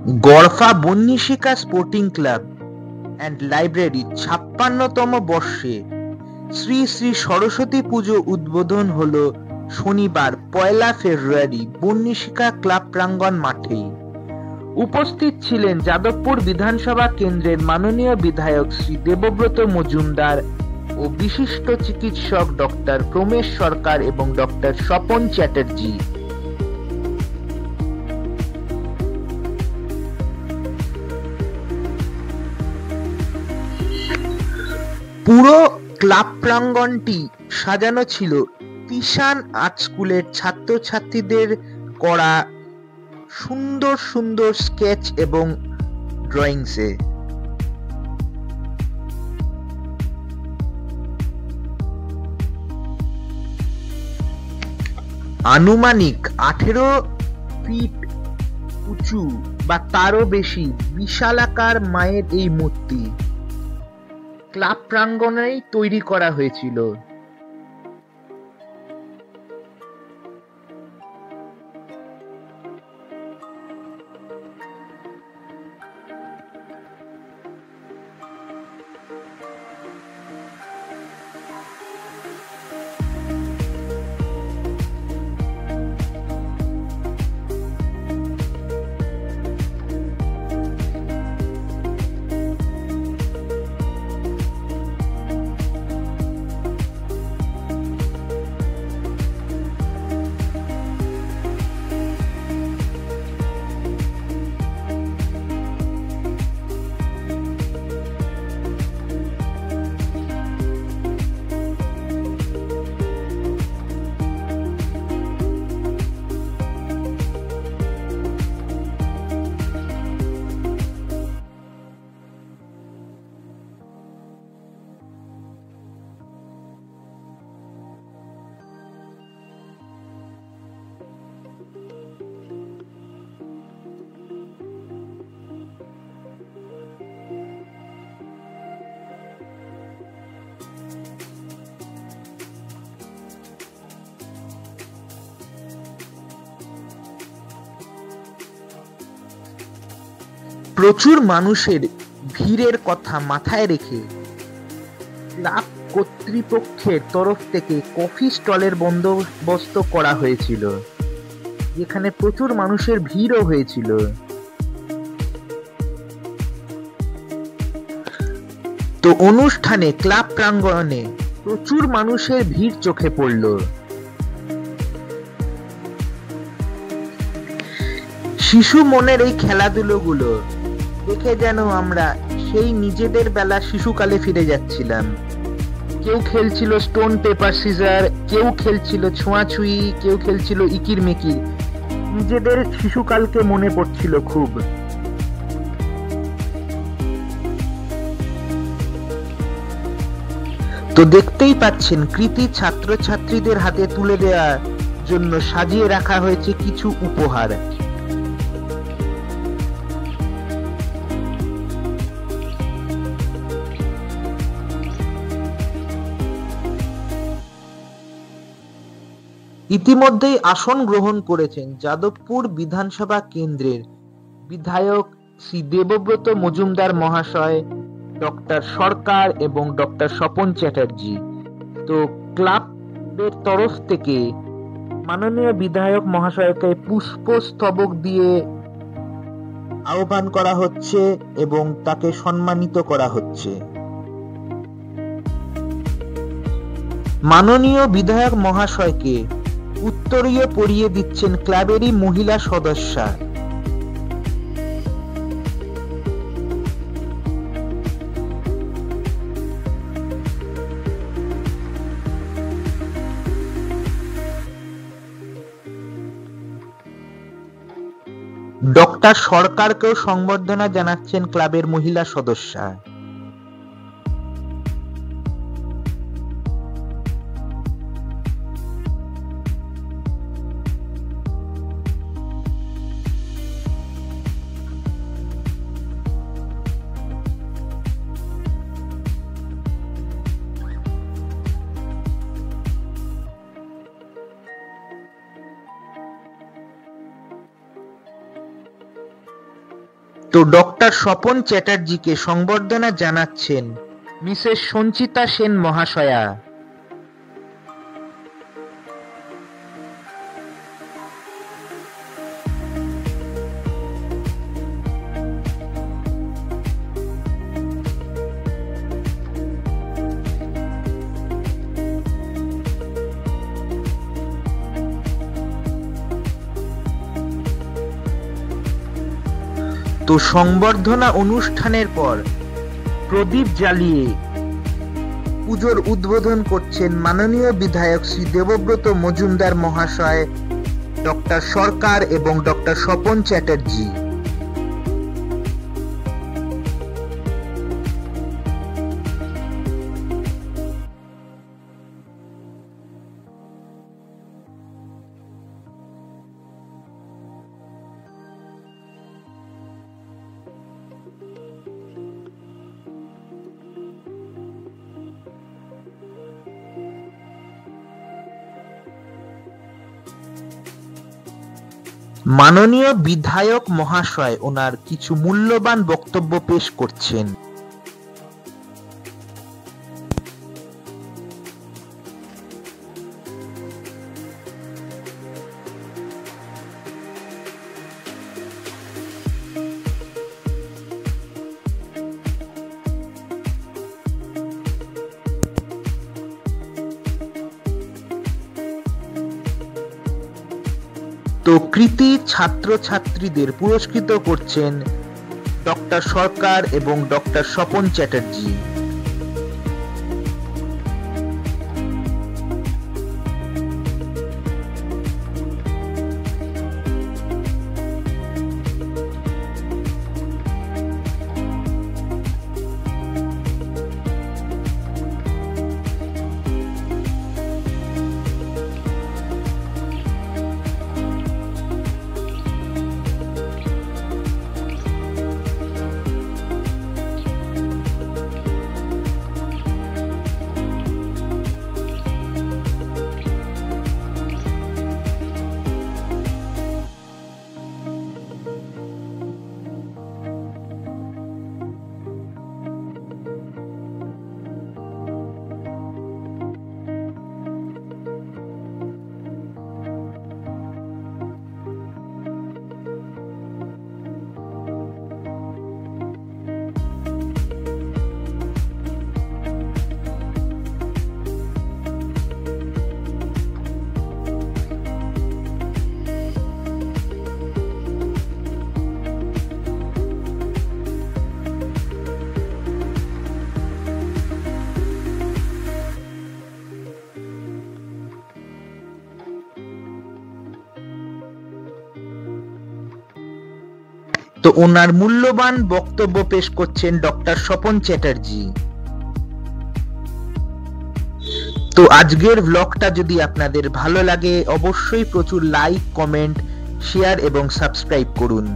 গড়ফা বন্যিশিকা sporting club and library ৫৬তম বর্ষে শ্রী শ্রী সরস্বতী পুজো উদ্বোধন হলো শনিবার ১লা ফেব্রুয়ারি বন্যিশিকা ক্লাব প্রাঙ্গণ মাঠেই। উপস্থিত ছিলেন যাদবপুর বিধানসভা কেন্দ্রের মাননীয় বিধায়ক শ্রী দেবব্রত মজুমদার ও বিশিষ্ট চিকিৎসক ডক্টর প্রমেশ সরকার এবং ডক্টর স্বপন চ্যাটার্জি। পুরো ক্লাব প্রাঙ্গণটি সাজানো ছিল কিষান আর্ট স্কুলের ছাত্রছাত্রীদের করা সুন্দর সুন্দর স্কেচ এবং ড্রয়িংসে। আনুমানিক ১৮ ফিট উঁচু বা তারও বেশি বিশালাকার মায়ের এই মূর্তি ক্লাব প্রাঙ্গণেই তৈরি করা হয়েছিল। প্রচুর মানুষের ভিড়ের কথা মাথায় রেখে ক্লাব কর্তৃপক্ষের তরফ থেকে কফি স্টলের বন্দোবস্ত করা হয়েছিল, যেখানে প্রচুর মানুষের ভিড়ও হয়েছিল। তো অনুষ্ঠানে ক্লাব প্রাঙ্গণে প্রচুর মানুষের ভিড় চোখে পড়ল। শিশু মনের এই খেলাধুলোগুলো দেখে যেন আমরা সেই নিজেদের বেলা শিশুকালে ফিরে যাচ্ছিলাম। কেউ খেলছিল স্টোন পেপার সিজার, কেউ খেলছিল ছোঁয়াছুঁয়ি, কেউ খেলছিল ইকির মিকির। নিজেদের শিশুকালকে মনে পড়ছিল খুব। তো দেখতেই পাচ্ছেন কৃতি ছাত্রছাত্রীদের হাতে তুলে দেওয়ার জন্য সাজিয়ে রাখা হয়েছে কিছু উপহার। ইতিমধ্যেই আসন গ্রহণ করেছেন যাদবপুর বিধানসভা কেন্দ্রের বিধায়ক শ্রী দেবব্রত মজুমদার মহাশয়, ডক্টর সরকার এবং ডক্টর স্বপন চ্যাটার্জি। তো ক্লাবের তরফ থেকে মাননীয় বিধায়ক মহাশয়কে পুষ্পস্তবক দিয়ে আহ্বান করা হচ্ছে এবং তাকে সম্মানিত করা হচ্ছে। মাননীয় বিধায়ক মহাশয়কে উত্তরীয় পরিয়ে দিচ্ছেন ক্লাবেরই মহিলা সদস্যা। ডক্টর সরকারকেও সংবর্ধনা জানাচ্ছেন ক্লাবের মহিলা সদস্যা। তো ডক্টর স্বপন চ্যাটার্জিকে সংবর্ধনা জানাচ্ছেন মিসেস সঞ্চিতা সেন মহাশয়া। তো সংবর্ধনা অনুষ্ঠানের পর প্রদীপ জ্বালিয়ে পুজোর উদ্বোধন করছেন মাননীয় বিধায়ক শ্রী দেবব্রত মজুমদার মহাশয়, ডক্টর সরকার এবং ডক্টর স্বপন চ্যাটার্জি। মাননীয় বিধায়ক মহাশয় ওনার কিছু মূল্যবান বক্তব্য পেশ করছেন। তো কৃতি ছাত্রছাত্রীদের পুরস্কৃত করছেন ডক্টর সরকার এবং ডক্টর স্বপন চ্যাটার্জি। তো ওনার মূল্যবান বক্তব্য পেশ করছেন ডক্টর স্বপন চ্যাটার্জি। তো আজকের ব্লগটা যদি আপনাদের ভালো লাগে অবশ্যই প্রচুর লাইক, কমেন্ট, শেয়ার এবং সাবস্ক্রাইব করুন।